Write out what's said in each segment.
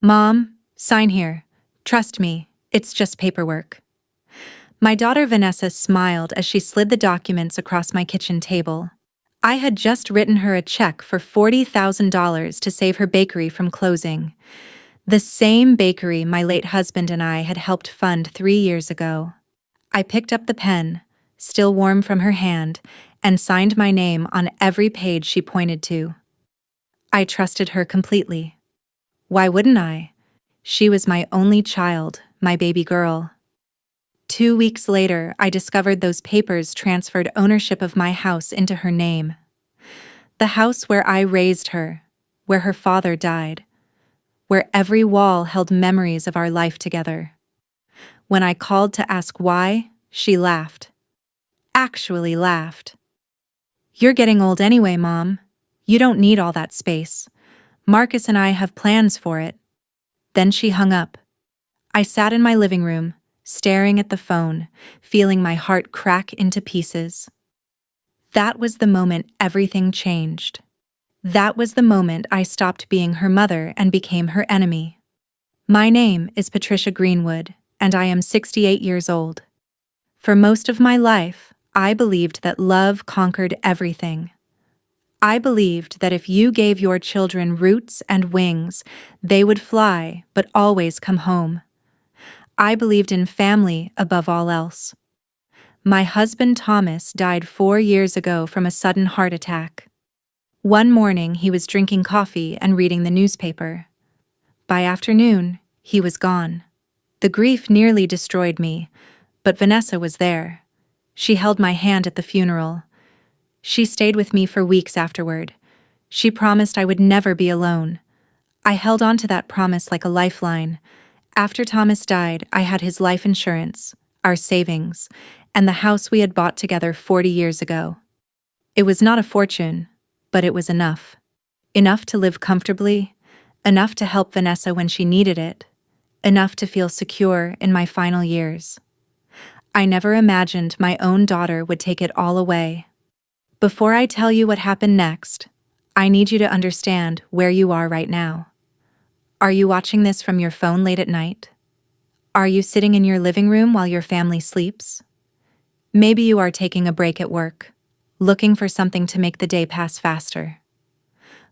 Mom, sign here. Trust me, it's just paperwork. My daughter Vanessa smiled as she slid the documents across my kitchen table. I had just written her a check for $40,000 to save her bakery from closing. The same bakery my late husband and I had helped fund 3 years ago. I picked up the pen, still warm from her hand, and signed my name on every page she pointed to. I trusted her completely. Why wouldn't I? She was my only child, my baby girl. 2 weeks later, I discovered those papers transferred ownership of my house into her name. The house where I raised her, where her father died, where every wall held memories of our life together. When I called to ask why, she laughed. Actually laughed. "You're getting old anyway, Mom. You don't need all that space. Marcus and I have plans for it." Then she hung up. I sat in my living room, staring at the phone, feeling my heart crack into pieces. That was the moment everything changed. That was the moment I stopped being her mother and became her enemy. My name is Patricia Greenwood, and I am 68 years old. For most of my life, I believed that love conquered everything. I believed that if you gave your children roots and wings, they would fly but always come home. I believed in family above all else. My husband Thomas died 4 years ago from a sudden heart attack. One morning he was drinking coffee and reading the newspaper. By afternoon, he was gone. The grief nearly destroyed me, but Vanessa was there. She held my hand at the funeral. She stayed with me for weeks afterward. She promised I would never be alone. I held on to that promise like a lifeline. After Thomas died, I had his life insurance, our savings, and the house we had bought together 40 years ago. It was not a fortune, but it was enough. Enough to live comfortably, enough to help Vanessa when she needed it, enough to feel secure in my final years. I never imagined my own daughter would take it all away. Before I tell you what happened next, I need you to understand where you are right now. Are you watching this from your phone late at night? Are you sitting in your living room while your family sleeps? Maybe you are taking a break at work, looking for something to make the day pass faster.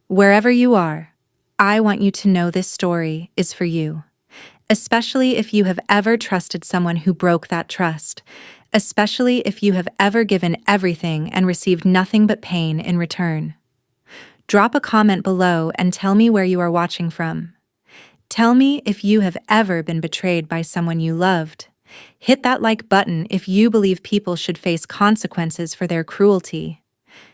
Wherever you are, I want you to know this story is for you, especially if you have ever trusted someone who broke that trust, especially if you have ever given everything and received nothing but pain in return. Drop a comment below and tell me where you are watching from. Tell me if you have ever been betrayed by someone you loved. Hit that like button if you believe people should face consequences for their cruelty.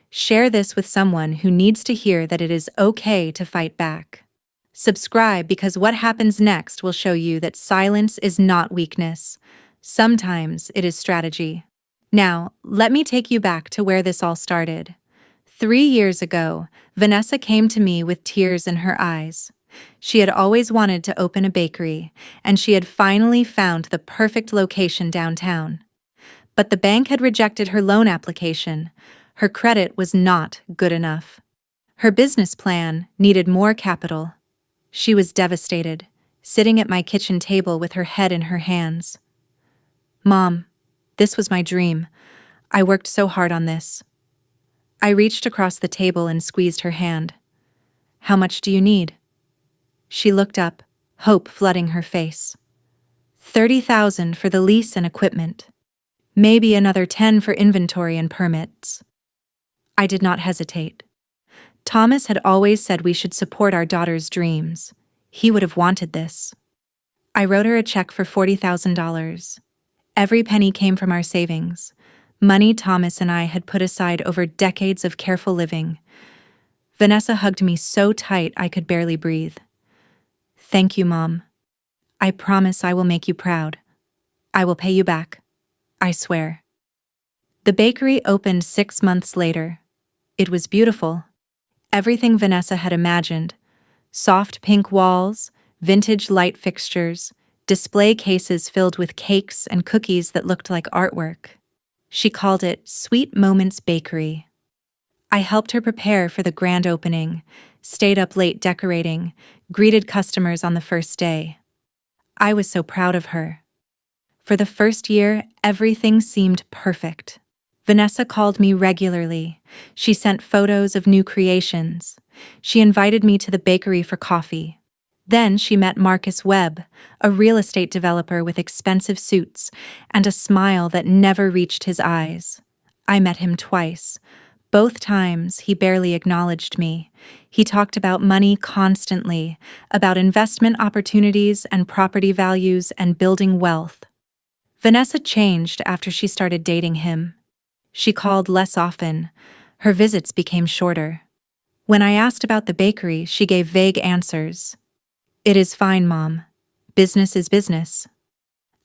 Share this with someone who needs to hear that it is okay to fight back. Subscribe because what happens next will show you that silence is not weakness. Sometimes it is strategy. Now, let me take you back to where this all started. 3 years ago, Vanessa came to me with tears in her eyes. She had always wanted to open a bakery, and she had finally found the perfect location downtown. But the bank had rejected her loan application. Her credit was not good enough. Her business plan needed more capital. She was devastated, sitting at my kitchen table with her head in her hands. "Mom, this was my dream. I worked so hard on this." I reached across the table and squeezed her hand. "How much do you need?" She looked up, hope flooding her face. $30,000 for the lease and equipment. Maybe another 10 for inventory and permits. I did not hesitate. Thomas had always said we should support our daughter's dreams. He would have wanted this. I wrote her a check for $40,000. Every penny came from our savings, money Thomas and I had put aside over decades of careful living. Vanessa hugged me so tight I could barely breathe. "Thank you, Mom. I promise I will make you proud. I will pay you back. I swear." The bakery opened 6 months later. It was beautiful. Everything Vanessa had imagined. Soft pink walls, vintage light fixtures, display cases filled with cakes and cookies that looked like artwork. She called it Sweet Moments Bakery. I helped her prepare for the grand opening, stayed up late decorating, greeted customers on the first day. I was so proud of her. For the first year, everything seemed perfect. Vanessa called me regularly. She sent photos of new creations. She invited me to the bakery for coffee. Then she met Marcus Webb, a real estate developer with expensive suits and a smile that never reached his eyes. I met him twice. Both times, he barely acknowledged me. He talked about money constantly, about investment opportunities and property values and building wealth. Vanessa changed after she started dating him. She called less often. Her visits became shorter. When I asked about the bakery, she gave vague answers. "It is fine, Mom. Business is business."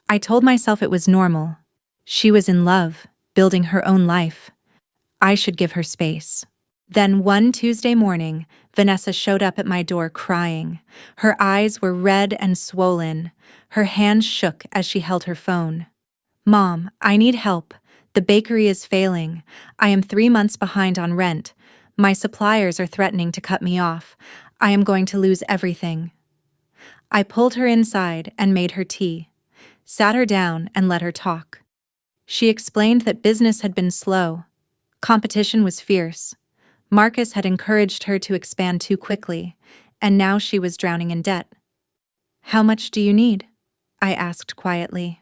I told myself it was normal. She was in love, building her own life. I should give her space. Then one Tuesday morning, Vanessa showed up at my door crying. Her eyes were red and swollen. Her hands shook as she held her phone. "Mom, I need help. The bakery is failing. I am 3 months behind on rent. My suppliers are threatening to cut me off. I am going to lose everything." I pulled her inside and made her tea, sat her down and let her talk. She explained that business had been slow. Competition was fierce. Marcus had encouraged her to expand too quickly, and now she was drowning in debt. "How much do you need?" I asked quietly.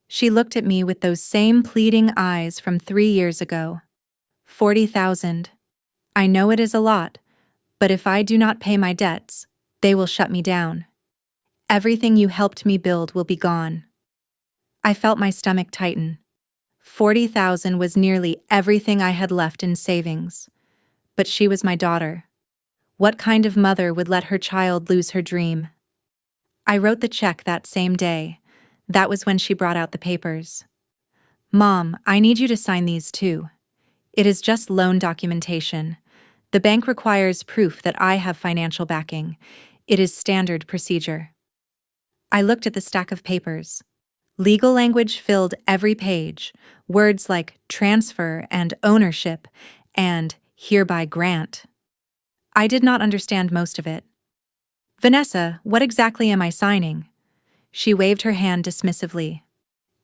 She looked at me with those same pleading eyes from 3 years ago. 40,000. I know it is a lot, but if I do not pay my debts, they will shut me down. Everything you helped me build will be gone." I felt my stomach tighten. 40,000 was nearly everything I had left in savings. But she was my daughter. What kind of mother would let her child lose her dream? I wrote the check that same day. That was when she brought out the papers. "Mom, I need you to sign these too. It is just loan documentation. The bank requires proof that I have financial backing. It is standard procedure." I looked at the stack of papers. Legal language filled every page, words like transfer and ownership and hereby grant. I did not understand most of it. "Vanessa, what exactly am I signing?" She waved her hand dismissively.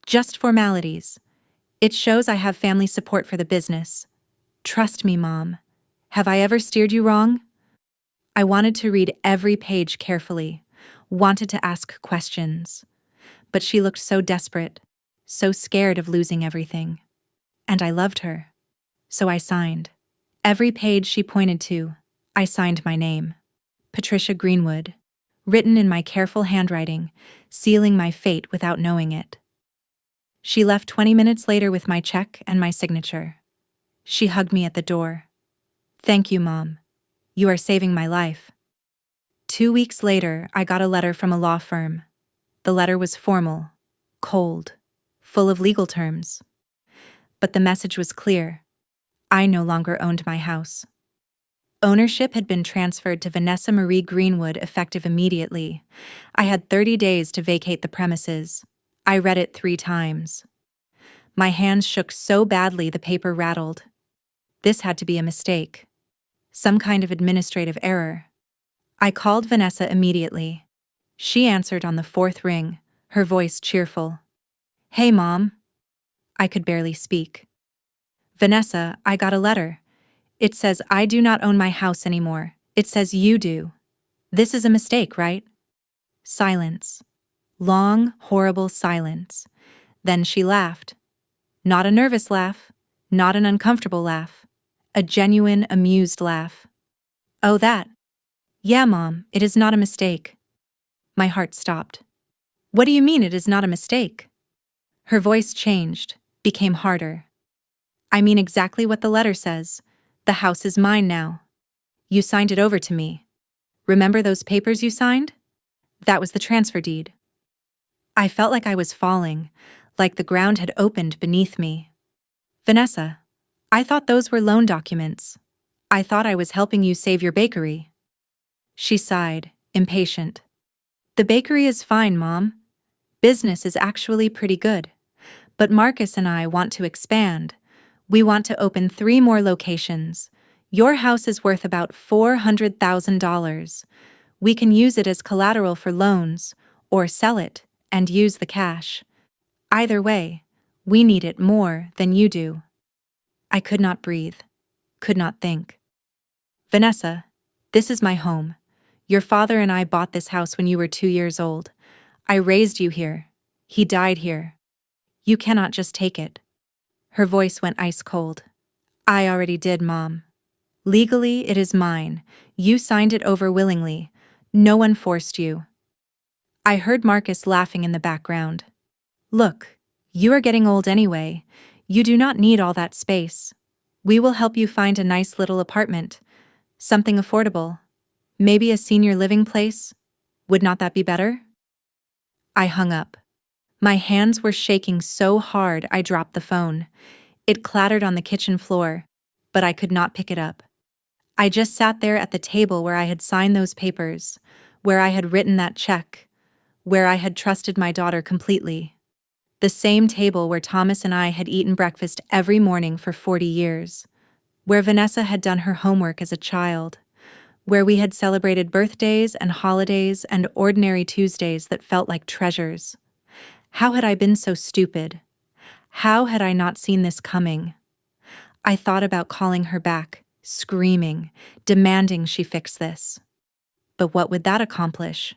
"Just formalities. It shows I have family support for the business. Trust me, Mom. Have I ever steered you wrong?" I wanted to read every page carefully, wanted to ask questions. But she looked so desperate, so scared of losing everything. And I loved her. So I signed. Every page she pointed to, I signed my name. Patricia Greenwood, written in my careful handwriting, sealing my fate without knowing it. She left 20 minutes later with my check and my signature. She hugged me at the door. "Thank you, Mom. You are saving my life." 2 weeks later, I got a letter from a law firm. The letter was formal, cold, full of legal terms. But the message was clear. I no longer owned my house. Ownership had been transferred to Vanessa Marie Greenwood effective immediately. I had 30 days to vacate the premises. I read it 3 times. My hands shook so badly the paper rattled. This had to be a mistake. Some kind of administrative error. I called Vanessa immediately. She answered on the 4th ring, her voice cheerful. "Hey, Mom." I could barely speak. "Vanessa, I got a letter. It says I do not own my house anymore. It says you do. This is a mistake, right?" Silence. Long, horrible silence. Then she laughed. Not a nervous laugh, not an uncomfortable laugh. A genuine, amused laugh. "Oh, that. Yeah, Mom, it is not a mistake." My heart stopped. "What do you mean it is not a mistake?" Her voice changed, became harder. "I mean exactly what the letter says. The house is mine now. You signed it over to me. Remember those papers you signed? That was the transfer deed." I felt like I was falling, like the ground had opened beneath me. "Vanessa, I thought those were loan documents. I thought I was helping you save your bakery." She sighed, impatient. "The bakery is fine, Mom. Business is actually pretty good. But Marcus and I want to expand. We want to open 3 more locations. Your house is worth about $400,000. We can use it as collateral for loans, or sell it and use the cash. Either way, we need it more than you do. I could not breathe, could not think. Vanessa, this is my home. Your father and I bought this house when you were 2 years old. I raised you here. He died here. You cannot just take it. Her voice went ice cold. I already did, Mom. Legally, it is mine. You signed it over willingly. No one forced you. I heard Marcus laughing in the background. Look, you are getting old anyway. You do not need all that space. We will help you find a nice little apartment. Something affordable. Maybe a senior living place? Would not that be better? I hung up. My hands were shaking so hard I dropped the phone. It clattered on the kitchen floor, but I could not pick it up. I just sat there at the table where I had signed those papers, where I had written that check, where I had trusted my daughter completely. The same table where Thomas and I had eaten breakfast every morning for 40 years, where Vanessa had done her homework as a child, where we had celebrated birthdays and holidays and ordinary Tuesdays that felt like treasures. How had I been so stupid? How had I not seen this coming? I thought about calling her back, screaming, demanding she fix this. But what would that accomplish?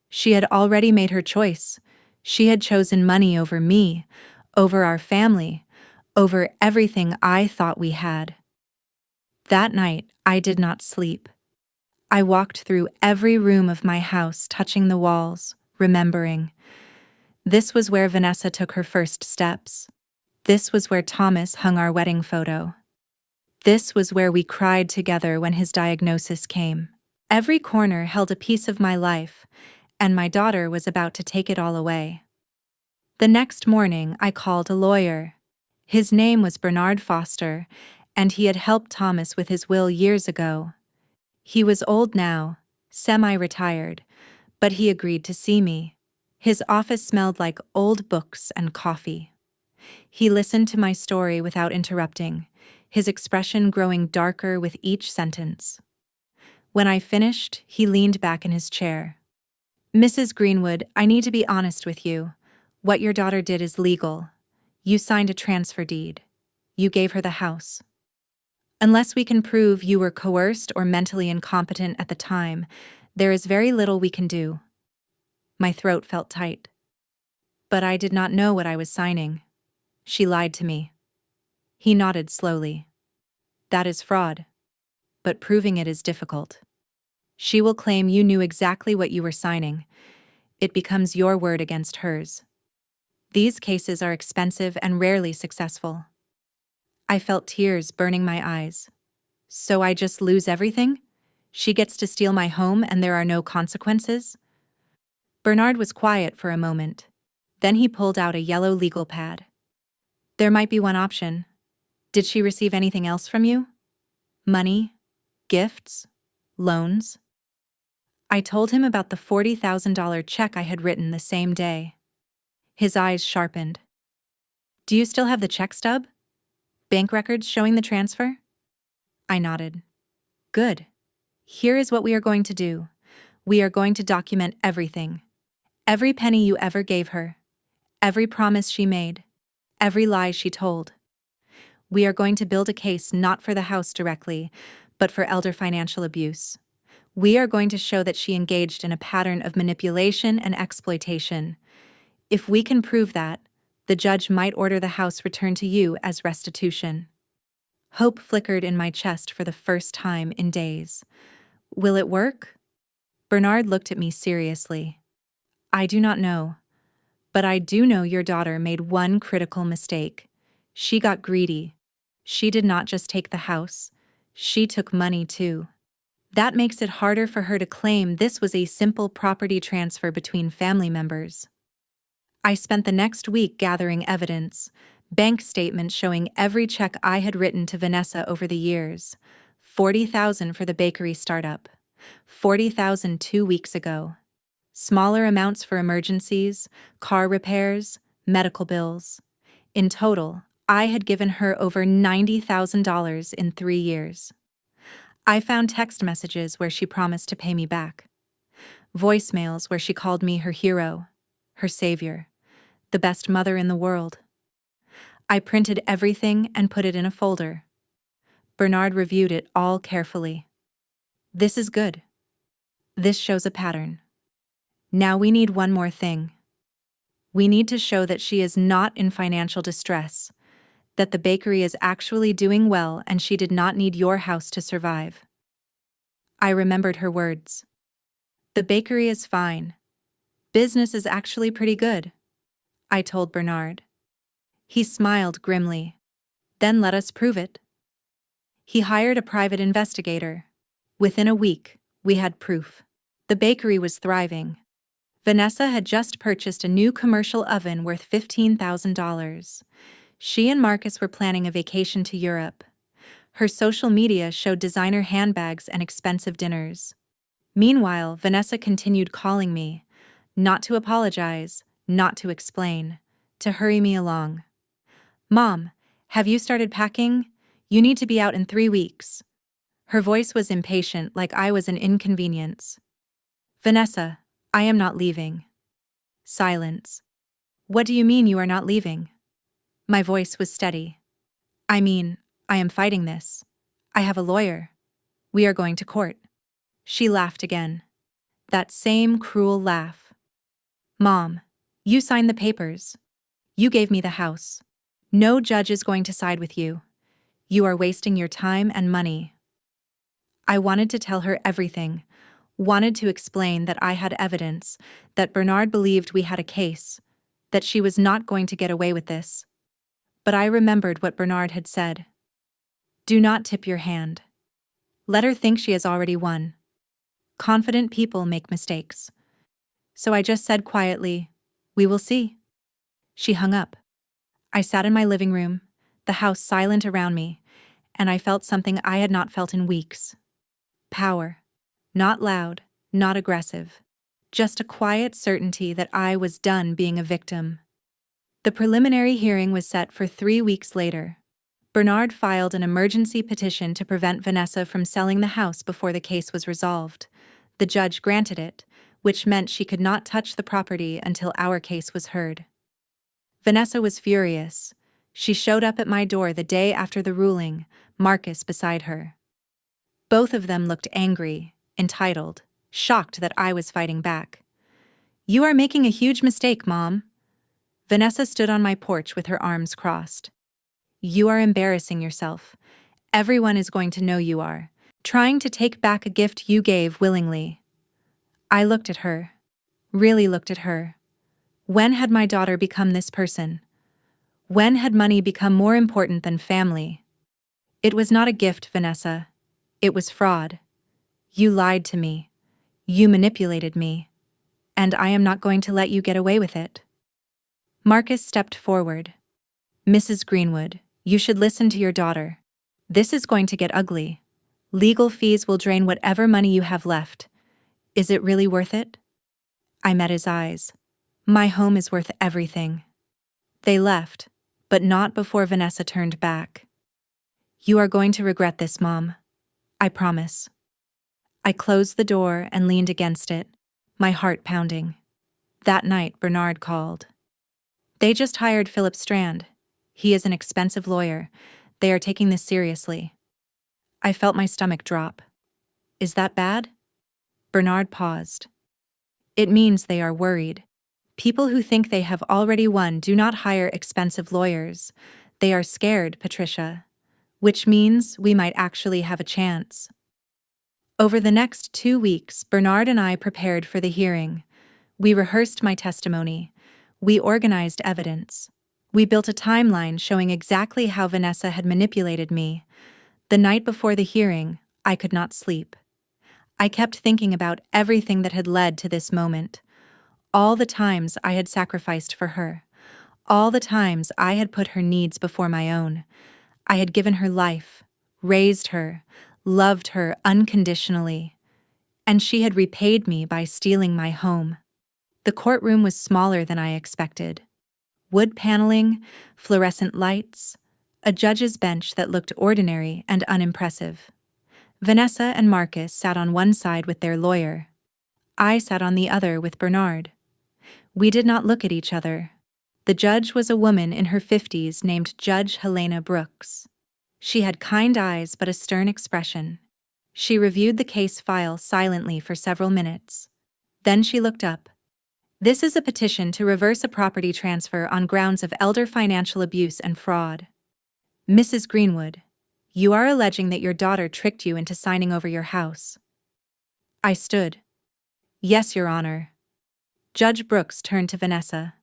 She had already made her choice. She had chosen money over me, over our family, over everything I thought we had. That night, I did not sleep. I walked through every room of my house, touching the walls, remembering. This was where Vanessa took her first steps. This was where Thomas hung our wedding photo. This was where we cried together when his diagnosis came. Every corner held a piece of my life, and my daughter was about to take it all away. The next morning, I called a lawyer. His name was Bernard Foster, and he had helped Thomas with his will years ago. He was old now, semi-retired, but he agreed to see me. His office smelled like old books and coffee. He listened to my story without interrupting, his expression growing darker with each sentence. When I finished, he leaned back in his chair. Mrs. Greenwood, I need to be honest with you. What your daughter did is legal. You signed a transfer deed. You gave her the house. Unless we can prove you were coerced or mentally incompetent at the time, there is very little we can do. My throat felt tight. But I did not know what I was signing. She lied to me. He nodded slowly. That is fraud. But proving it is difficult. She will claim you knew exactly what you were signing. It becomes your word against hers. These cases are expensive and rarely successful. I felt tears burning my eyes. So I just lose everything? She gets to steal my home and there are no consequences? Bernard was quiet for a moment. Then he pulled out a yellow legal pad. There might be one option. Did she receive anything else from you? Money? Gifts? Loans? I told him about the $40,000 check I had written the same day. His eyes sharpened. Do you still have the check stub? Bank records showing the transfer? I nodded. Good. Here is what we are going to do. We are going to document everything. Every penny you ever gave her. Every promise she made. Every lie she told. We are going to build a case not for the house directly, but for elder financial abuse. We are going to show that she engaged in a pattern of manipulation and exploitation. If we can prove that, the judge might order the house returned to you as restitution. Hope flickered in my chest for the first time in days. Will it work? Bernard looked at me seriously. I do not know. But I do know your daughter made one critical mistake. She got greedy. She did not just take the house. She took money too. That makes it harder for her to claim this was a simple property transfer between family members. I spent the next week gathering evidence, bank statements showing every check I had written to Vanessa over the years. $40,000 for the bakery startup. $40,000 2 weeks ago. Smaller amounts for emergencies, car repairs, medical bills. In total, I had given her over $90,000 in 3 years. I found text messages where she promised to pay me back. voicemails where she called me her hero, her savior, the best mother in the world. I printed everything and put it in a folder. Bernard reviewed it all carefully. This is good. This shows a pattern. Now we need one more thing. We need to show that she is not in financial distress, that the bakery is actually doing well and she did not need your house to survive. I remembered her words. The bakery is fine. Business is actually pretty good, I told Bernard. He smiled grimly. Then let us prove it. He hired a private investigator. Within a week, we had proof. The bakery was thriving. Vanessa had just purchased a new commercial oven worth $15,000. She and Marcus were planning a vacation to Europe. Her social media showed designer handbags and expensive dinners. Meanwhile, Vanessa continued calling me, not to apologize, not to explain, to hurry me along. Mom, have you started packing? You need to be out in 3 weeks. Her voice was impatient, like I was an inconvenience. Vanessa, I am not leaving. Silence. What do you mean you are not leaving? My voice was steady. I mean, I am fighting this. I have a lawyer. We are going to court. She laughed again. That same cruel laugh. Mom, you signed the papers. You gave me the house. No judge is going to side with you. You are wasting your time and money. I wanted to tell her everything, wanted to explain that I had evidence, that Bernard believed we had a case, that she was not going to get away with this. But I remembered what Bernard had said. Do not tip your hand. Let her think she has already won. Confident people make mistakes. So I just said quietly, we will see. She hung up. I sat in my living room, the house silent around me, and I felt something I had not felt in weeks. Power. Not loud, not aggressive. Just a quiet certainty that I was done being a victim. The preliminary hearing was set for 3 weeks later. Bernard filed an emergency petition to prevent Vanessa from selling the house before the case was resolved. The judge granted it, which meant she could not touch the property until our case was heard. Vanessa was furious. She showed up at my door the day after the ruling, Marcus beside her. Both of them looked angry, entitled, shocked that I was fighting back. You are making a huge mistake, Mom. Vanessa stood on my porch with her arms crossed. You are embarrassing yourself. Everyone is going to know you are, trying to take back a gift you gave willingly. I looked at her, really looked at her. When had my daughter become this person? When had money become more important than family? It was not a gift, Vanessa. It was fraud. You lied to me. You manipulated me. And I am not going to let you get away with it. Marcus stepped forward. Mrs. Greenwood, you should listen to your daughter. This is going to get ugly. Legal fees will drain whatever money you have left. Is it really worth it? I met his eyes. My home is worth everything. They left, but not before Vanessa turned back. You are going to regret this, Mom. I promise. I closed the door and leaned against it, my heart pounding. That night, Bernard called. They just hired Philip Strand. He is an expensive lawyer. They are taking this seriously. I felt my stomach drop. Is that bad? Bernard paused. It means they are worried. People who think they have already won do not hire expensive lawyers. They are scared, Patricia. Which means we might actually have a chance. Over the next 2 weeks, Bernard and I prepared for the hearing. We rehearsed my testimony. We organized evidence. We built a timeline showing exactly how Vanessa had manipulated me. The night before the hearing, I could not sleep. I kept thinking about everything that had led to this moment. All the times I had sacrificed for her. All the times I had put her needs before my own. I had given her life, raised her, loved her unconditionally. And she had repaid me by stealing my home. The courtroom was smaller than I expected. Wood paneling, fluorescent lights, a judge's bench that looked ordinary and unimpressive. Vanessa and Marcus sat on one side with their lawyer. I sat on the other with Bernard. We did not look at each other. The judge was a woman in her 50s named Judge Helena Brooks. She had kind eyes but a stern expression. She reviewed the case file silently for several minutes. Then she looked up. "This is a petition to reverse a property transfer on grounds of elder financial abuse and fraud. Mrs. Greenwood, you are alleging that your daughter tricked you into signing over your house." I stood. "Yes, Your Honor." Judge Brooks turned to Vanessa.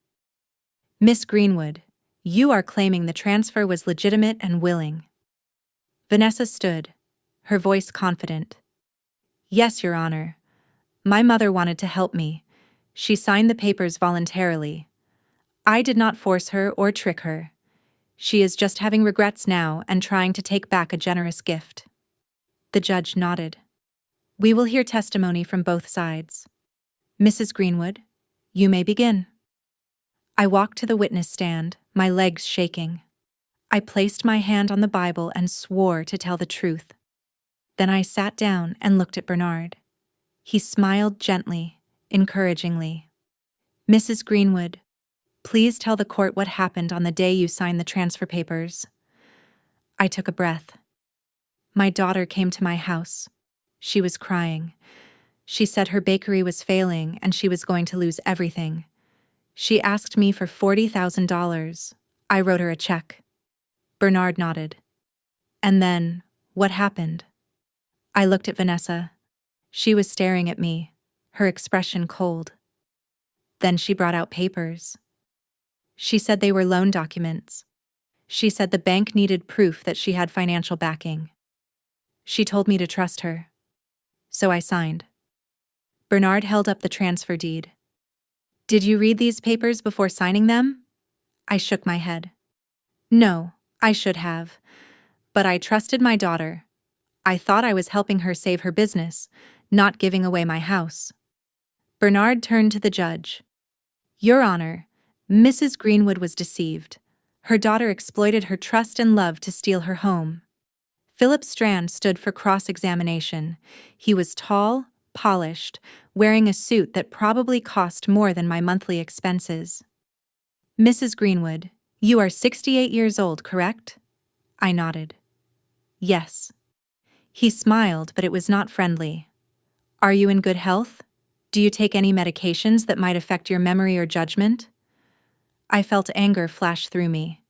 "Miss Greenwood, you are claiming the transfer was legitimate and willing." Vanessa stood, her voice confident. "Yes, Your Honor. My mother wanted to help me. She signed the papers voluntarily. I did not force her or trick her. She is just having regrets now and trying to take back a generous gift." The judge nodded. "We will hear testimony from both sides. Mrs. Greenwood, you may begin." I walked to the witness stand, my legs shaking. I placed my hand on the Bible and swore to tell the truth. Then I sat down and looked at Bernard. He smiled gently, encouragingly. "Mrs. Greenwood, please tell the court what happened on the day you signed the transfer papers." I took a breath. "My daughter came to my house. She was crying. She said her bakery was failing and she was going to lose everything. She asked me for $40,000. I wrote her a check." Bernard nodded. "And then, what happened?" I looked at Vanessa. She was staring at me, her expression cold. Then she brought out papers. She said they were loan documents. She said the bank needed proof that she had financial backing. She told me to trust her. So I signed. Bernard held up the transfer deed. "Did you read these papers before signing them?" I shook my head. "No, I should have. But I trusted my daughter. I thought I was helping her save her business, not giving away my house." Bernard turned to the judge. "Your Honor, Mrs. Greenwood was deceived. Her daughter exploited her trust and love to steal her home." Philip Strand stood for cross-examination. He was tall, polished, wearing a suit that probably cost more than my monthly expenses. "Mrs. Greenwood, you are 68 years old, correct?" I nodded. "Yes." He smiled, but it was not friendly. "Are you in good health? Do you take any medications that might affect your memory or judgment?" I felt anger flash through me.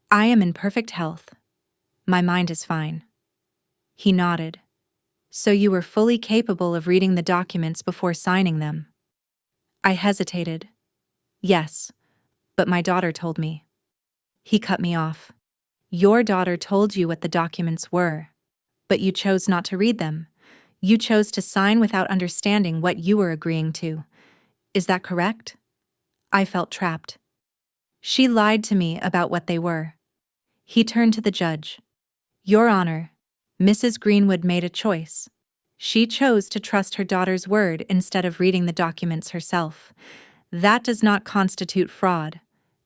"I am in perfect health. My mind is fine." He nodded. "So you were fully capable of reading the documents before signing them?" I hesitated. "Yes, but my daughter told me." He cut me off. "Your daughter told you what the documents were, but you chose not to read them. You chose to sign without understanding what you were agreeing to. Is that correct?" I felt trapped. "She lied to me about what they were." He turned to the judge. "Your Honor, Mrs. Greenwood made a choice. She chose to trust her daughter's word instead of reading the documents herself. That does not constitute fraud.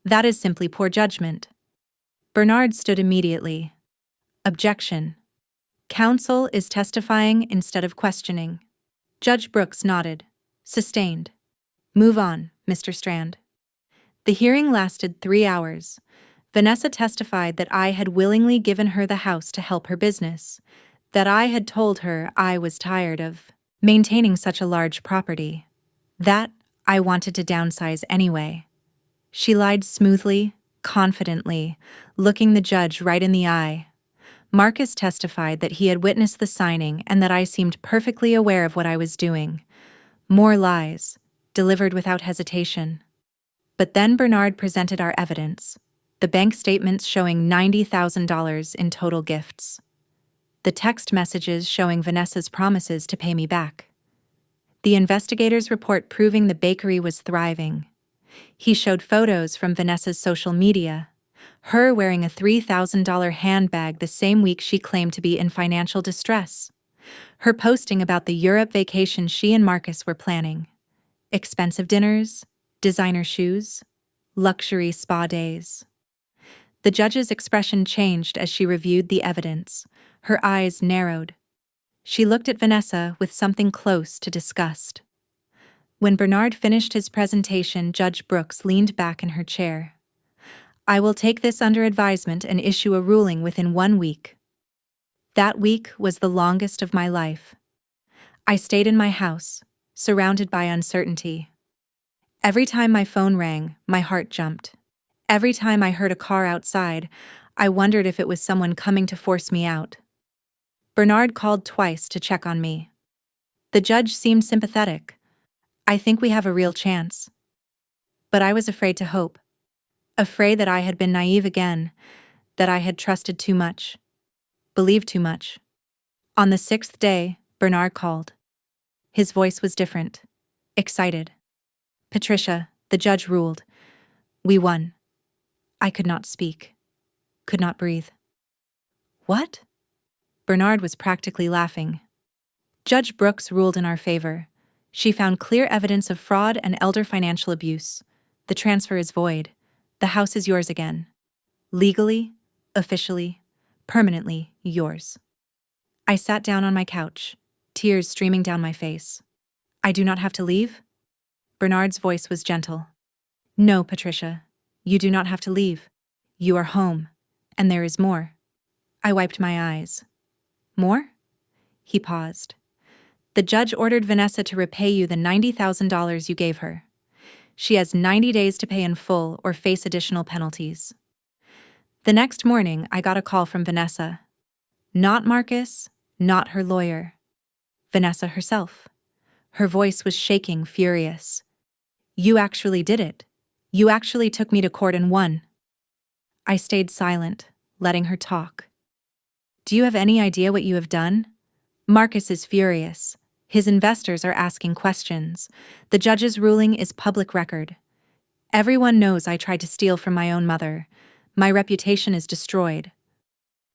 That is simply poor judgment." Bernard stood immediately. "Objection. Counsel is testifying instead of questioning." Judge Brooks nodded. "Sustained. Move on, Mr. Strand." The hearing lasted 3 hours. Vanessa testified that I had willingly given her the house to help her business, that I had told her I was tired of maintaining such a large property, that I wanted to downsize anyway. She lied smoothly, confidently, looking the judge right in the eye. Marcus testified that he had witnessed the signing and that I seemed perfectly aware of what I was doing. More lies, delivered without hesitation. But then Bernard presented our evidence, the bank statements showing $90,000 in total gifts, the text messages showing Vanessa's promises to pay me back, the investigator's report proving the bakery was thriving. He showed photos from Vanessa's social media, her wearing a $3,000 handbag the same week she claimed to be in financial distress, her posting about the Europe vacation she and Marcus were planning, expensive dinners, designer shoes, luxury spa days. The judge's expression changed as she reviewed the evidence. Her eyes narrowed. She looked at Vanessa with something close to disgust. When Bernard finished his presentation, Judge Brooks leaned back in her chair. "I will take this under advisement and issue a ruling within 1 week." That week was the longest of my life. I stayed in my house, surrounded by uncertainty. Every time my phone rang, my heart jumped. Every time I heard a car outside, I wondered if it was someone coming to force me out. Bernard called twice to check on me. The judge seemed sympathetic. "I think we have a real chance." But I was afraid to hope. Afraid that I had been naive again, that I had trusted too much, believed too much. On the 6th day, Bernard called. His voice was different, excited. "Patricia," the judge ruled. "We won." I could not speak, could not breathe. "What?" Bernard was practically laughing. "Judge Brooks ruled in our favor. She found clear evidence of fraud and elder financial abuse. The transfer is void. The house is yours again. Legally, officially, permanently yours." I sat down on my couch, tears streaming down my face. "I do not have to leave?" Bernard's voice was gentle. "No, Patricia, you do not have to leave. You are home, and there is more." I wiped my eyes. "More?" He paused. "The judge ordered Vanessa to repay you the $90,000 you gave her. She has 90 days to pay in full or face additional penalties." The next morning, I got a call from Vanessa. Not Marcus, not her lawyer. Vanessa herself. Her voice was shaking, furious. "You actually did it. You actually took me to court and won." I stayed silent, letting her talk. "Do you have any idea what you have done? Marcus is furious. His investors are asking questions. The judge's ruling is public record. Everyone knows I tried to steal from my own mother. My reputation is destroyed."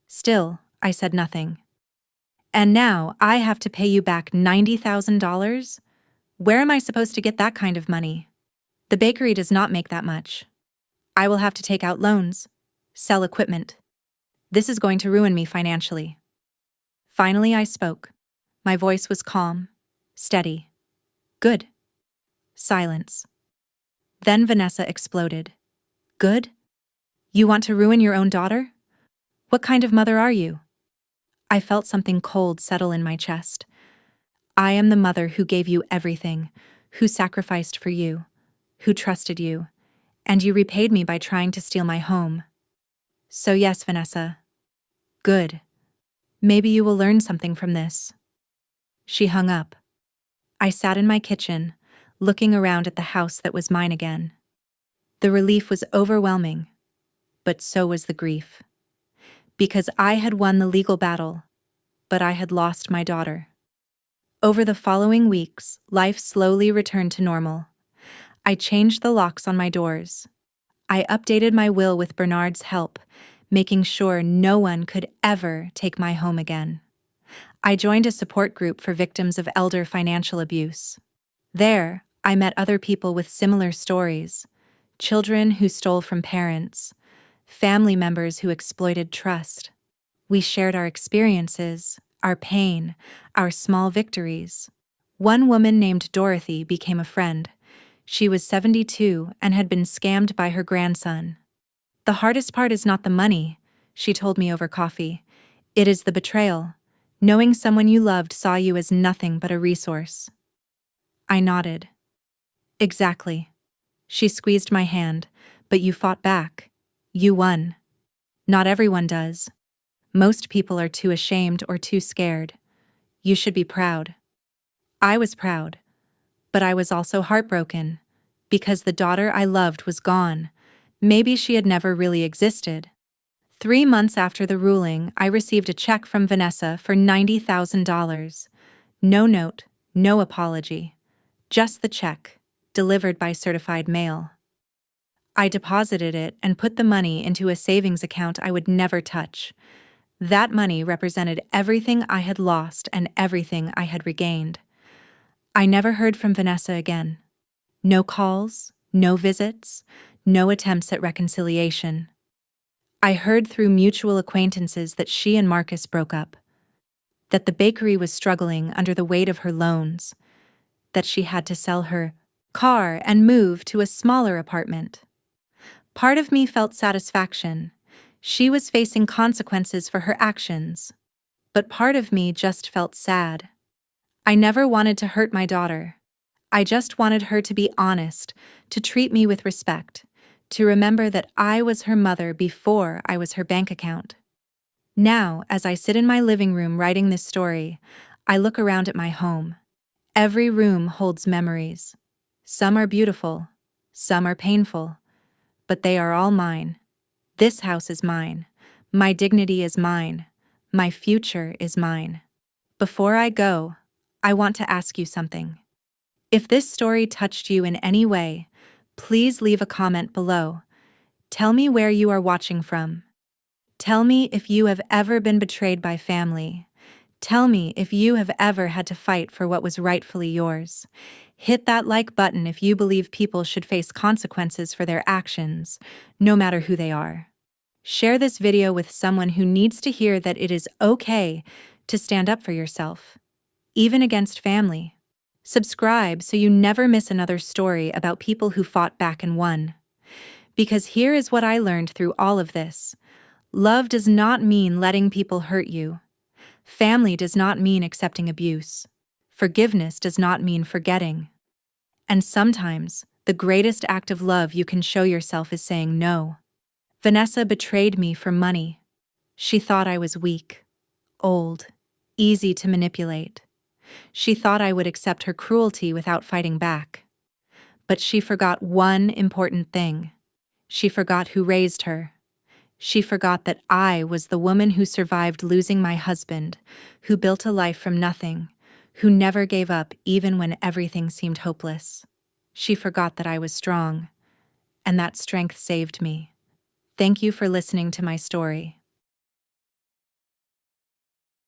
Still, I said nothing. "And now I have to pay you back $90,000? Where am I supposed to get that kind of money? The bakery does not make that much. I will have to take out loans, sell equipment. This is going to ruin me financially." Finally, I spoke. My voice was calm, steady. "Good." Silence. Then Vanessa exploded. "Good? You want to ruin your own daughter? What kind of mother are you?" I felt something cold settle in my chest. "I am the mother who gave you everything, who sacrificed for you, who trusted you, and you repaid me by trying to steal my home. So yes, Vanessa. Good. Maybe you will learn something from this." She hung up. I sat in my kitchen, looking around at the house that was mine again. The relief was overwhelming, but so was the grief. Because I had won the legal battle, but I had lost my daughter. Over the following weeks, life slowly returned to normal. I changed the locks on my doors. I updated my will with Bernard's help, making sure no one could ever take my home again. I joined a support group for victims of elder financial abuse. There, I met other people with similar stories: children who stole from parents, family members who exploited trust. We shared our experiences, our pain, our small victories. One woman named Dorothy became a friend. She was 72 and had been scammed by her grandson. "The hardest part is not the money," she told me over coffee. "It is the betrayal, knowing someone you loved saw you as nothing but a resource." I nodded. "Exactly." She squeezed my hand. "But you fought back. You won. Not everyone does. Most people are too ashamed or too scared. You should be proud." I was proud, but I was also heartbroken, because the daughter I loved was gone. Maybe she had never really existed. 3 months after the ruling, I received a check from Vanessa for $90,000. No note, no apology. Just the check, delivered by certified mail. I deposited it and put the money into a savings account I would never touch. That money represented everything I had lost and everything I had regained. I never heard from Vanessa again. No calls, no visits, no attempts at reconciliation. I heard through mutual acquaintances that she and Marcus broke up, that the bakery was struggling under the weight of her loans, that she had to sell her car, and move to a smaller apartment. Part of me felt satisfaction. She was facing consequences for her actions. But part of me just felt sad. I never wanted to hurt my daughter. I just wanted her to be honest, to treat me with respect, to remember that I was her mother before I was her bank account. Now, as I sit in my living room writing this story, I look around at my home. Every room holds memories. Some are beautiful, some are painful, but they are all mine. This house is mine. My dignity is mine. My future is mine. Before I go, I want to ask you something. If this story touched you in any way, please leave a comment below. Tell me where you are watching from. Tell me if you have ever been betrayed by family. Tell me if you have ever had to fight for what was rightfully yours. Hit that like button if you believe people should face consequences for their actions, no matter who they are. Share this video with someone who needs to hear that it is okay to stand up for yourself, even against family. Subscribe so you never miss another story about people who fought back and won. Because here is what I learned through all of this. Love does not mean letting people hurt you. Family does not mean accepting abuse. Forgiveness does not mean forgetting. And sometimes, the greatest act of love you can show yourself is saying no. Vanessa betrayed me for money. She thought I was weak, old, easy to manipulate. She thought I would accept her cruelty without fighting back. But she forgot one important thing. She forgot who raised her. She forgot that I was the woman who survived losing my husband, who built a life from nothing, who never gave up even when everything seemed hopeless. She forgot that I was strong, and that strength saved me. Thank you for listening to my story.